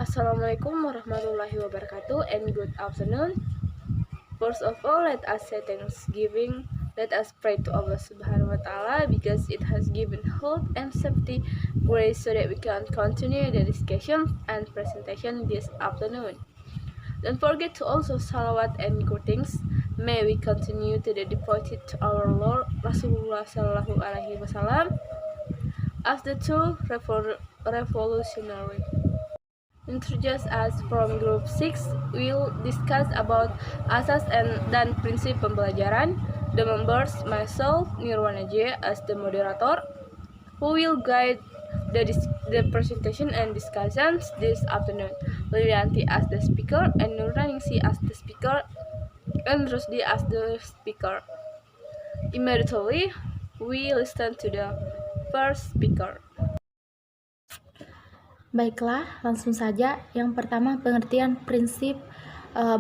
Assalamualaikum warahmatullahi wabarakatuh and good afternoon. First of all, let us say thanksgiving. Let us pray to Allah subhanahu wa ta'ala because it has given health and safety grace so that we can continue the discussion and presentation this afternoon. Don't forget to also salawat and greetings. May we continue to the devoted to our Lord Rasulullah sallallahu alaihi wasallam as the true revolutionary. Introduce us from Group 6 will discuss about asas dan prinsip pembelajaran. The members, myself, Nirwana J as the moderator, who will guide the presentation and discussions this afternoon. Lilianti as the speaker, and Nurhaningsi as the speaker, and Rusdi as the speaker. Immediately, we listen to the first speaker. Baiklah, langsung saja. Yang pertama, pengertian prinsip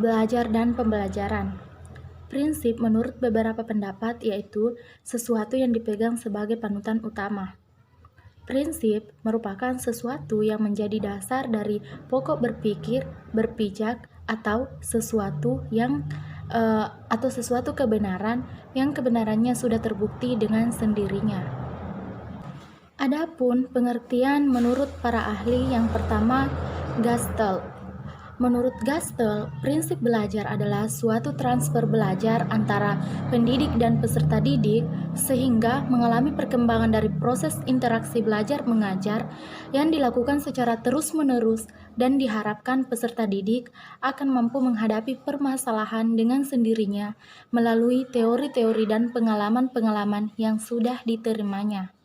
belajar dan pembelajaran. Prinsip menurut beberapa pendapat yaitu sesuatu yang dipegang sebagai panutan utama. Prinsip merupakan sesuatu yang menjadi dasar dari pokok berpikir, berpijak, atau sesuatu kebenaran yang kebenarannya sudah terbukti dengan sendirinya. Adapun pengertian menurut para ahli, yang pertama, Gestalt. Menurut Gestalt, prinsip belajar adalah suatu transfer belajar antara pendidik dan peserta didik sehingga mengalami perkembangan dari proses interaksi belajar mengajar yang dilakukan secara terus-menerus dan diharapkan peserta didik akan mampu menghadapi permasalahan dengan sendirinya melalui teori-teori dan pengalaman-pengalaman yang sudah diterimanya.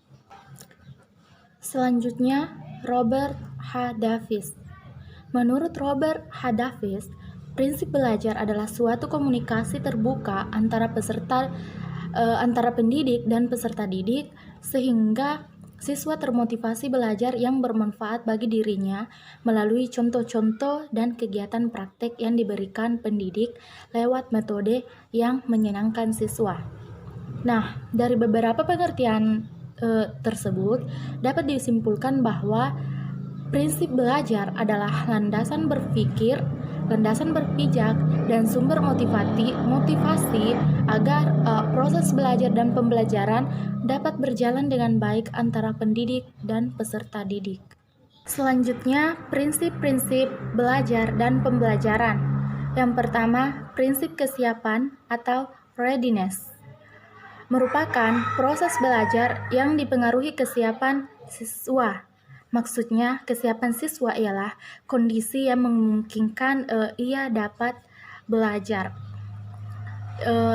Selanjutnya, Robert H. Davis. Menurut Robert H. Davis, prinsip belajar adalah suatu komunikasi terbuka antara pendidik dan peserta didik sehingga siswa termotivasi belajar yang bermanfaat bagi dirinya melalui contoh-contoh dan kegiatan praktek yang diberikan pendidik lewat metode yang menyenangkan siswa. Nah, dari beberapa pengertian tersebut dapat disimpulkan bahwa prinsip belajar adalah landasan berpikir, landasan berpijak, dan sumber motivasi agar proses belajar dan pembelajaran dapat berjalan dengan baik antara pendidik dan peserta didik. Selanjutnya, prinsip-prinsip belajar dan pembelajaran. Yang pertama, prinsip kesiapan atau readiness merupakan proses belajar yang dipengaruhi kesiapan siswa. Maksudnya, kesiapan siswa ialah kondisi yang memungkinkan ia dapat belajar.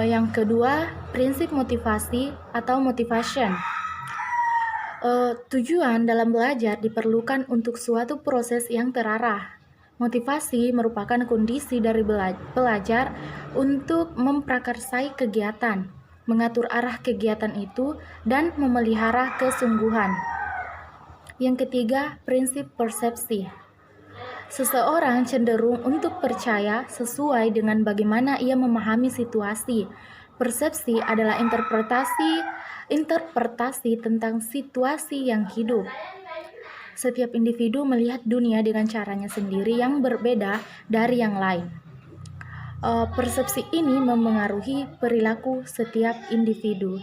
Yang kedua, prinsip motivasi atau motivation. Tujuan dalam belajar diperlukan untuk suatu proses yang terarah. Motivasi merupakan kondisi dari pelajar untuk memprakarsai kegiatan, mengatur arah kegiatan itu, dan memelihara kesungguhan. Yang ketiga, prinsip persepsi. Seseorang cenderung untuk percaya sesuai dengan bagaimana ia memahami situasi. Persepsi adalah interpretasi tentang situasi yang hidup. Setiap individu melihat dunia dengan caranya sendiri yang berbeda dari yang lain. Persepsi ini memengaruhi perilaku setiap individu.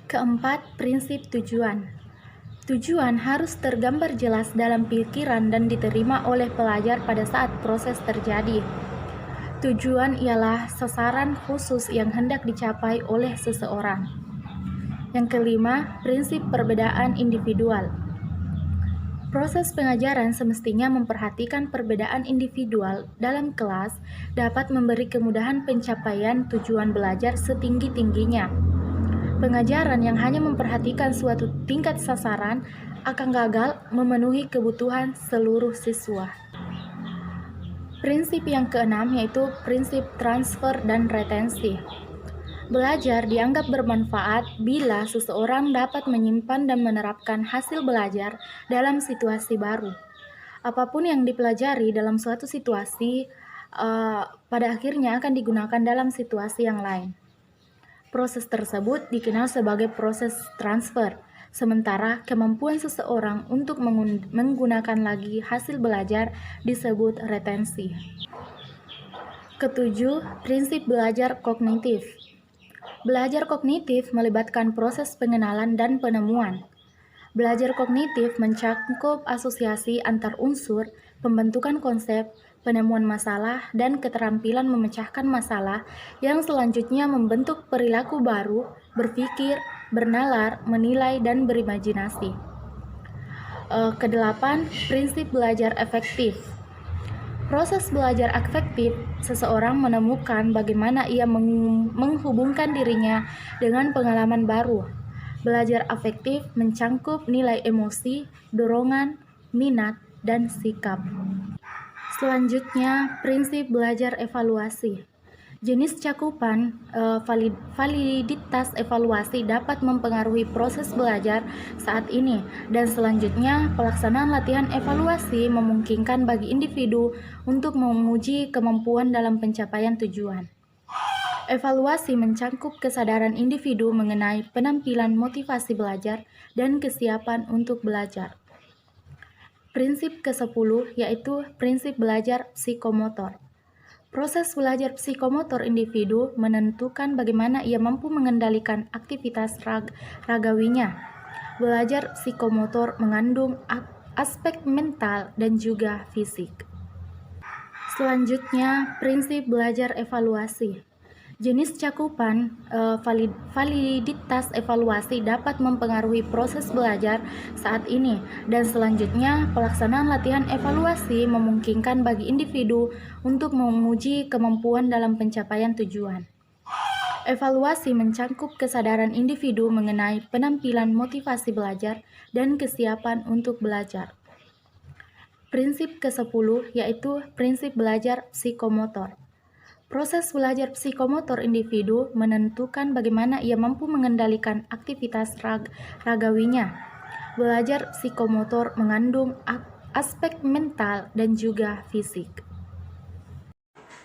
Keempat, prinsip tujuan. Tujuan harus tergambar jelas dalam pikiran dan diterima oleh pelajar pada saat proses terjadi. Tujuan ialah sasaran khusus yang hendak dicapai oleh seseorang. Yang kelima, prinsip perbedaan individual. Proses pengajaran semestinya memperhatikan perbedaan individual dalam kelas dapat memberi kemudahan pencapaian tujuan belajar setinggi-tingginya. Pengajaran yang hanya memperhatikan suatu tingkat sasaran akan gagal memenuhi kebutuhan seluruh siswa. Prinsip yang keenam yaitu prinsip transfer dan retensi. Belajar dianggap bermanfaat bila seseorang dapat menyimpan dan menerapkan hasil belajar dalam situasi baru. Apapun yang dipelajari dalam suatu situasi, pada akhirnya akan digunakan dalam situasi yang lain. Proses tersebut dikenal sebagai proses transfer. Sementara kemampuan seseorang untuk menggunakan lagi hasil belajar disebut retensi. Ketujuh, prinsip belajar kognitif. Belajar kognitif melibatkan proses pengenalan dan penemuan. Belajar kognitif mencakup asosiasi antar unsur, pembentukan konsep, penemuan masalah, dan keterampilan memecahkan masalah yang selanjutnya membentuk perilaku baru, berpikir, bernalar, menilai, dan berimajinasi. Kedelapan, prinsip belajar efektif. Proses belajar efektif, seseorang menemukan bagaimana ia menghubungkan dirinya dengan pengalaman baru. Belajar efektif mencangkup nilai emosi, dorongan, minat, dan sikap. Selanjutnya, prinsip belajar evaluasi. Jenis cakupan validitas evaluasi dapat mempengaruhi proses belajar saat ini, dan selanjutnya pelaksanaan latihan evaluasi memungkinkan bagi individu untuk menguji kemampuan dalam pencapaian tujuan. Evaluasi mencangkup kesadaran individu mengenai penampilan motivasi belajar dan kesiapan untuk belajar. Prinsip ke-10 yaitu prinsip belajar psikomotor. Proses belajar psikomotor individu menentukan bagaimana ia mampu mengendalikan aktivitas ragawinya. Belajar psikomotor mengandung aspek mental dan juga fisik. Selanjutnya, prinsip belajar evaluasi. Jenis cakupan validitas evaluasi dapat mempengaruhi proses belajar saat ini, dan selanjutnya pelaksanaan latihan evaluasi memungkinkan bagi individu untuk menguji kemampuan dalam pencapaian tujuan. Evaluasi mencangkup kesadaran individu mengenai penampilan motivasi belajar dan kesiapan untuk belajar. Prinsip ke-10 yaitu prinsip belajar psikomotor. Proses belajar psikomotor individu menentukan bagaimana ia mampu mengendalikan aktivitas ragawinya. Belajar psikomotor mengandung aspek mental dan juga fisik.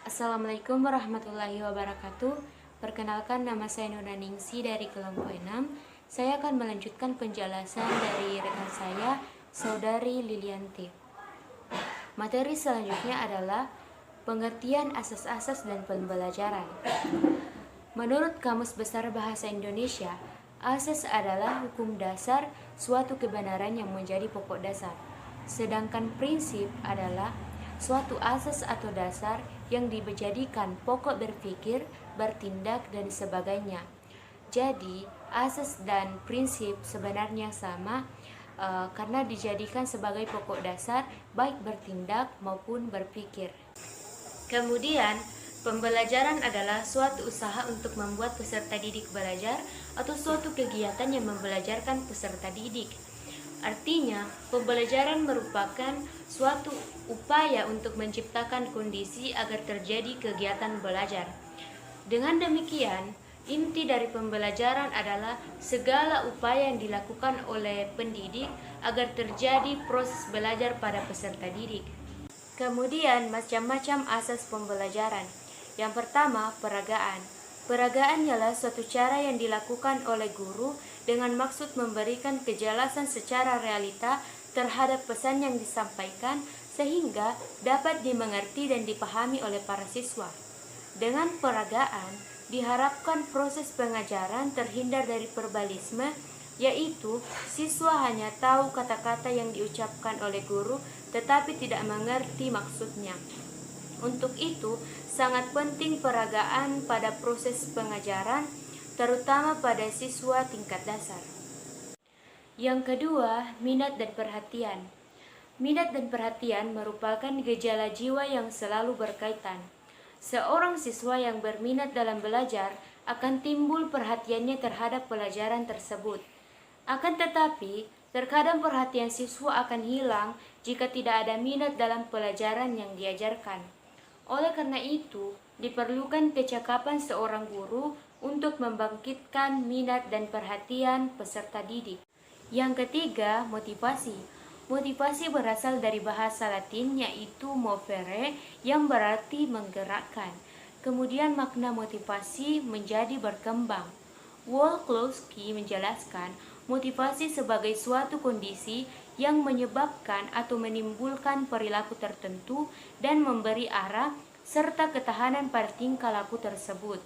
Assalamualaikum warahmatullahi wabarakatuh. Perkenalkan, nama saya Nuna Ningsi dari kelompok 6. Saya akan melanjutkan penjelasan dari rekan saya, Saudari Lilianti. Materi selanjutnya adalah pengertian asas-asas dan pembelajaran. Menurut Kamus Besar Bahasa Indonesia, asas adalah hukum dasar suatu kebenaran yang menjadi pokok dasar. Sedangkan prinsip adalah suatu asas atau dasar yang dijadikan pokok berpikir, bertindak, dan sebagainya. Jadi, asas dan prinsip sebenarnya sama karena dijadikan sebagai pokok dasar baik bertindak maupun berpikir. Kemudian, pembelajaran adalah suatu usaha untuk membuat peserta didik belajar atau suatu kegiatan yang membelajarkan peserta didik. Artinya, pembelajaran merupakan suatu upaya untuk menciptakan kondisi agar terjadi kegiatan belajar. Dengan demikian, inti dari pembelajaran adalah segala upaya yang dilakukan oleh pendidik agar terjadi proses belajar pada peserta didik. Kemudian, macam-macam asas pembelajaran. Yang pertama, peragaan. Peragaan ialah suatu cara yang dilakukan oleh guru dengan maksud memberikan kejelasan secara realita terhadap pesan yang disampaikan sehingga dapat dimengerti dan dipahami oleh para siswa. Dengan peragaan, diharapkan proses pengajaran terhindar dari verbalisme, yaitu siswa hanya tahu kata-kata yang diucapkan oleh guru tetapi tidak mengerti maksudnya. Untuk itu, sangat penting peragaan pada proses pengajaran, terutama pada siswa tingkat dasar. Yang kedua, minat dan perhatian. Minat dan perhatian merupakan gejala jiwa yang selalu berkaitan. Seorang siswa yang berminat dalam belajar akan timbul perhatiannya terhadap pelajaran tersebut. Akan tetapi, terkadang perhatian siswa akan hilang jika tidak ada minat dalam pelajaran yang diajarkan. Oleh karena itu, diperlukan kecakapan seorang guru untuk membangkitkan minat dan perhatian peserta didik. Yang ketiga, motivasi. Motivasi berasal dari bahasa Latin yaitu movere yang berarti menggerakkan. Kemudian makna motivasi menjadi berkembang. Wolkowski menjelaskan, motivasi sebagai suatu kondisi yang menyebabkan atau menimbulkan perilaku tertentu dan memberi arah serta ketahanan pada tingkah laku tersebut.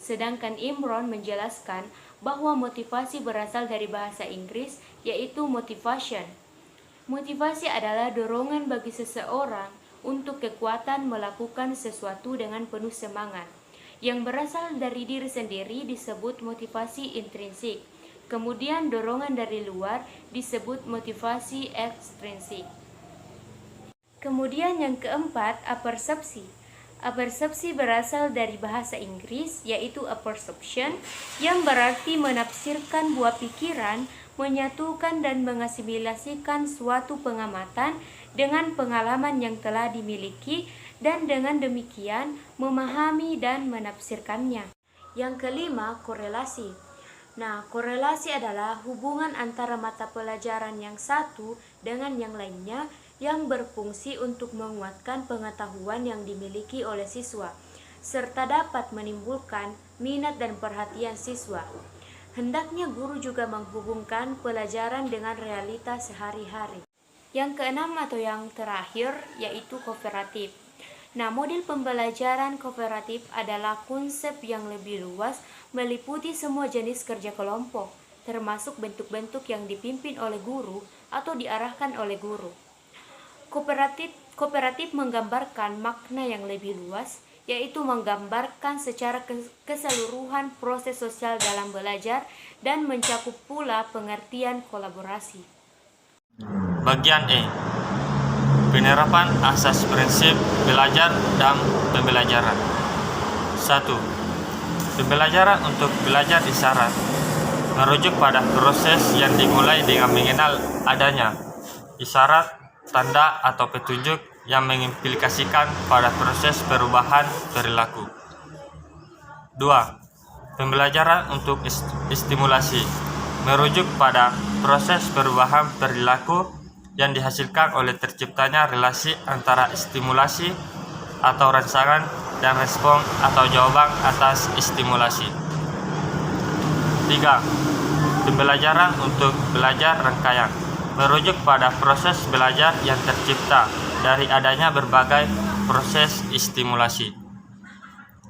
Sedangkan Imron menjelaskan bahwa motivasi berasal dari bahasa Inggris, yaitu motivation. Motivasi adalah dorongan bagi seseorang untuk kekuatan melakukan sesuatu dengan penuh semangat. Yang berasal dari diri sendiri disebut motivasi intrinsik. Kemudian dorongan dari luar disebut motivasi ekstrinsik. Kemudian yang keempat, apersepsi. Apersepsi berasal dari bahasa Inggris, yaitu apperception, yang berarti menafsirkan buah pikiran, menyatukan dan mengasimilasikan suatu pengamatan dengan pengalaman yang telah dimiliki, dan dengan demikian memahami dan menafsirkannya. Yang kelima, korelasi. Nah, korelasi adalah hubungan antara mata pelajaran yang satu dengan yang lainnya yang berfungsi untuk menguatkan pengetahuan yang dimiliki oleh siswa, serta dapat menimbulkan minat dan perhatian siswa. Hendaknya guru juga menghubungkan pelajaran dengan realitas sehari-hari. Yang keenam atau yang terakhir yaitu kooperatif. Nah, model pembelajaran kooperatif adalah konsep yang lebih luas, meliputi semua jenis kerja kelompok, termasuk bentuk-bentuk yang dipimpin oleh guru atau diarahkan oleh guru. Kooperatif menggambarkan makna yang lebih luas, yaitu menggambarkan secara keseluruhan proses sosial dalam belajar dan mencakup pula pengertian kolaborasi. Bagian E. Penerapan asas prinsip belajar dan pembelajaran. 1. Pembelajaran untuk belajar isyarat merujuk pada proses yang dimulai dengan mengenal adanya isyarat, tanda atau petunjuk yang mengimplikasikan pada proses perubahan perilaku. 2. Pembelajaran untuk stimulasi merujuk pada proses perubahan perilaku yang dihasilkan oleh terciptanya relasi antara stimulasi atau rangsangan dan respon atau jawaban atas stimulasi. 3. Pembelajaran untuk belajar rangkaian merujuk pada proses belajar yang tercipta dari adanya berbagai proses stimulasi.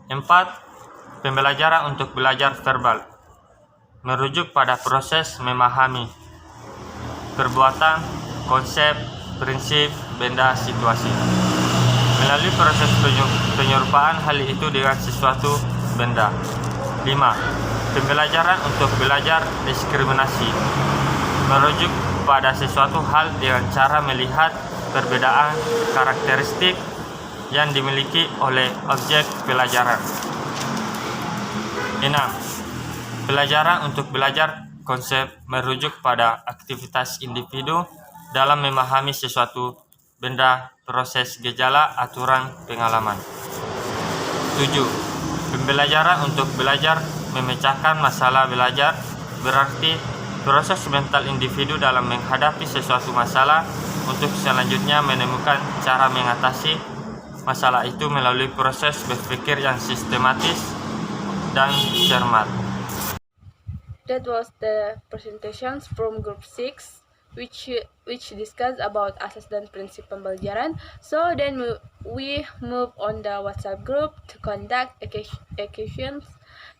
4. Pembelajaran untuk belajar verbal merujuk pada proses memahami perbuatan, konsep, prinsip, benda, situasi. Melalui proses penyerupaan hal itu dengan sesuatu benda. 5. Pembelajaran untuk belajar diskriminasi merujuk pada sesuatu hal dengan cara melihat perbedaan karakteristik yang dimiliki oleh objek pelajaran. 6. Pelajaran untuk belajar konsep merujuk pada aktivitas individu dalam memahami sesuatu benda, proses, gejala, aturan, pengalaman. 7. Pembelajaran untuk belajar memecahkan masalah belajar berarti proses mental individu dalam menghadapi sesuatu masalah untuk selanjutnya menemukan cara mengatasi masalah itu melalui proses berpikir yang sistematis dan cermat. That was the presentations from Group 6, which discussed about asas dan prinsip pembelajaran. So then we move on the WhatsApp group to conduct questions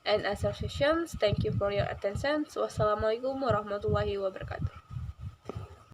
and answer sessions. Thank you for your attention. Wassalamualaikum warahmatullahi wabarakatuh.